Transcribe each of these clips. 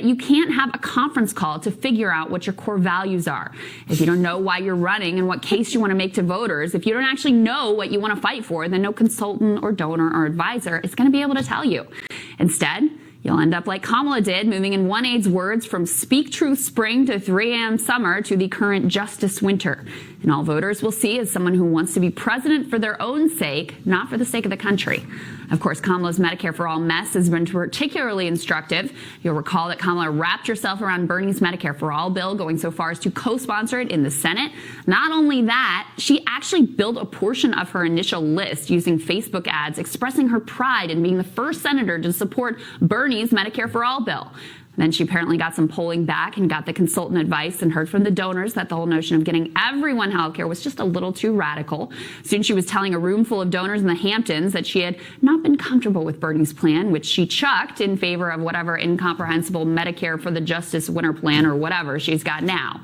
You can't have a conference call to figure out what your core values are. If you don't know why you're running and what case you want to make to voters, if you don't actually know what you want to fight for, then no consultant or donor or advisor is going to be able to tell you. Instead, you'll end up like Kamala did, moving in one aide's words from speak truth spring to 3 a.m. summer to the current justice winter. And all voters will see is someone who wants to be president for their own sake, not for the sake of the country. Of course, Kamala's Medicare for All mess has been particularly instructive. You'll recall that Kamala wrapped herself around Bernie's Medicare for All bill, going so far as to co-sponsor it in the Senate. Not only that, she actually built a portion of her initial list using Facebook ads, expressing her pride in being the first senator to support Bernie's Medicare for All bill. Then she apparently got some polling back and got the consultant advice and heard from the donors that the whole notion of getting everyone health care was just a little too radical. Soon she was telling a room full of donors in the Hamptons that she had not been comfortable with Bernie's plan, which she chucked in favor of whatever incomprehensible Medicare for the Justice winter plan or whatever she's got now.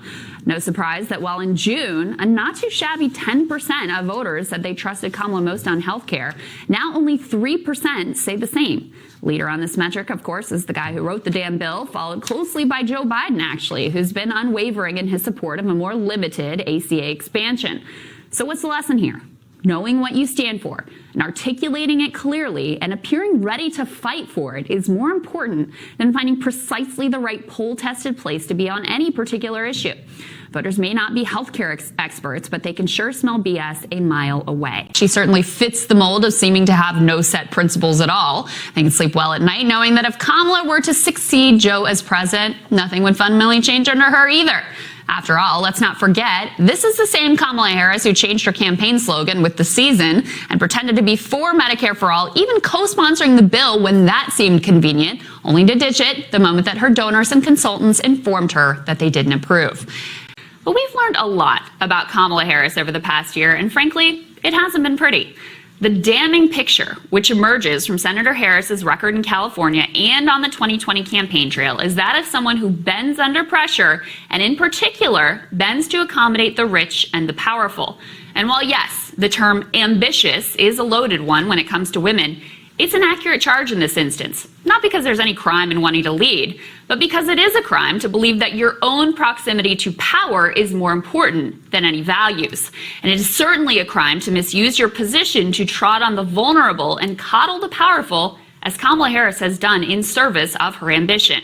No surprise that while in June, a not too shabby 10% of voters said they trusted Kamala most on health care, now only 3% say the same. Leader on this metric, of course, is the guy who wrote the damn bill, followed closely by Joe Biden, actually, who's been unwavering in his support of a more limited ACA expansion. So what's the lesson here? Knowing what you stand for and articulating it clearly and appearing ready to fight for it is more important than finding precisely the right poll-tested place to be on any particular issue. Voters may not be healthcare experts, but they can sure smell BS a mile away. She certainly fits the mold of seeming to have no set principles at all. They can sleep well at night knowing that if Kamala were to succeed Joe as president, nothing would fundamentally change under her either. After all, let's not forget, this is the same Kamala Harris who changed her campaign slogan with the season and pretended to be for Medicare for All, even co-sponsoring the bill when that seemed convenient, only to ditch it the moment that her donors and consultants informed her that they didn't approve. But we've learned a lot about Kamala Harris over the past year, and frankly, it hasn't been pretty. The damning picture which emerges from Senator Harris's record in California and on the 2020 campaign trail is that of someone who bends under pressure and in particular bends to accommodate the rich and the powerful. And while yes, the term ambitious is a loaded one when it comes to women, it's an accurate charge in this instance, not because there's any crime in wanting to lead, but because it is a crime to believe that your own proximity to power is more important than any values. And it is certainly a crime to misuse your position to trot on the vulnerable and coddle the powerful, as Kamala Harris has done in service of her ambition.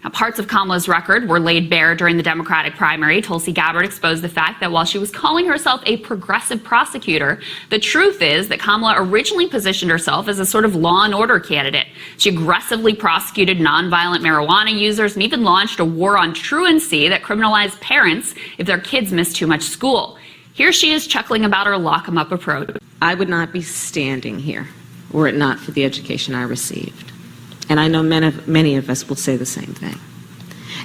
Now, parts of Kamala's record were laid bare during the Democratic primary. Tulsi Gabbard exposed the fact that while she was calling herself a progressive prosecutor, the truth is that Kamala originally positioned herself as a sort of law and order candidate. She aggressively prosecuted nonviolent marijuana users and even launched a war on truancy that criminalized parents if their kids missed too much school. Here she is chuckling about her lock-em-up approach. I would not be standing here were it not for the education I received. And I know many of us will say the same thing.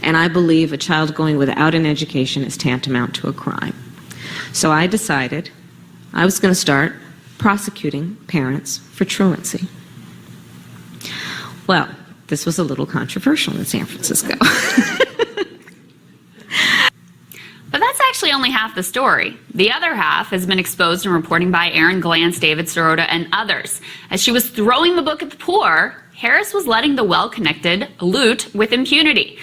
And I believe a child going without an education is tantamount to a crime. So I decided I was going to start prosecuting parents for truancy. Well, this was a little controversial in San Francisco. But that's actually only half the story. The other half has been exposed in reporting by Aaron Glantz, David Sirota, and others. As she was throwing the book at the poor, Harris was letting the well-connected loot with impunity.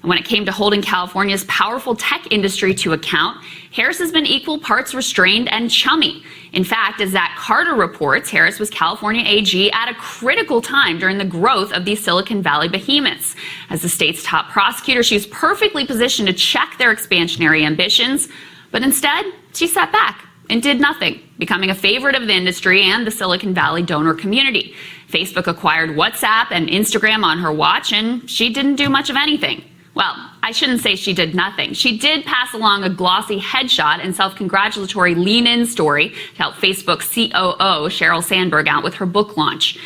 And when it came to holding California's powerful tech industry to account, Harris has been equal parts restrained and chummy. In fact, as Zach Carter reports, Harris was California AG at a critical time during the growth of these Silicon Valley behemoths. As the state's top prosecutor, she was perfectly positioned to check their expansionary ambitions, but instead, she sat back and did nothing, becoming a favorite of the industry and the Silicon Valley donor community. Facebook acquired WhatsApp and Instagram on her watch, and she didn't do much of anything. Well, I shouldn't say she did nothing. She did pass along a glossy headshot and self-congratulatory lean-in story to help Facebook's COO, Sheryl Sandberg, out with her book launch.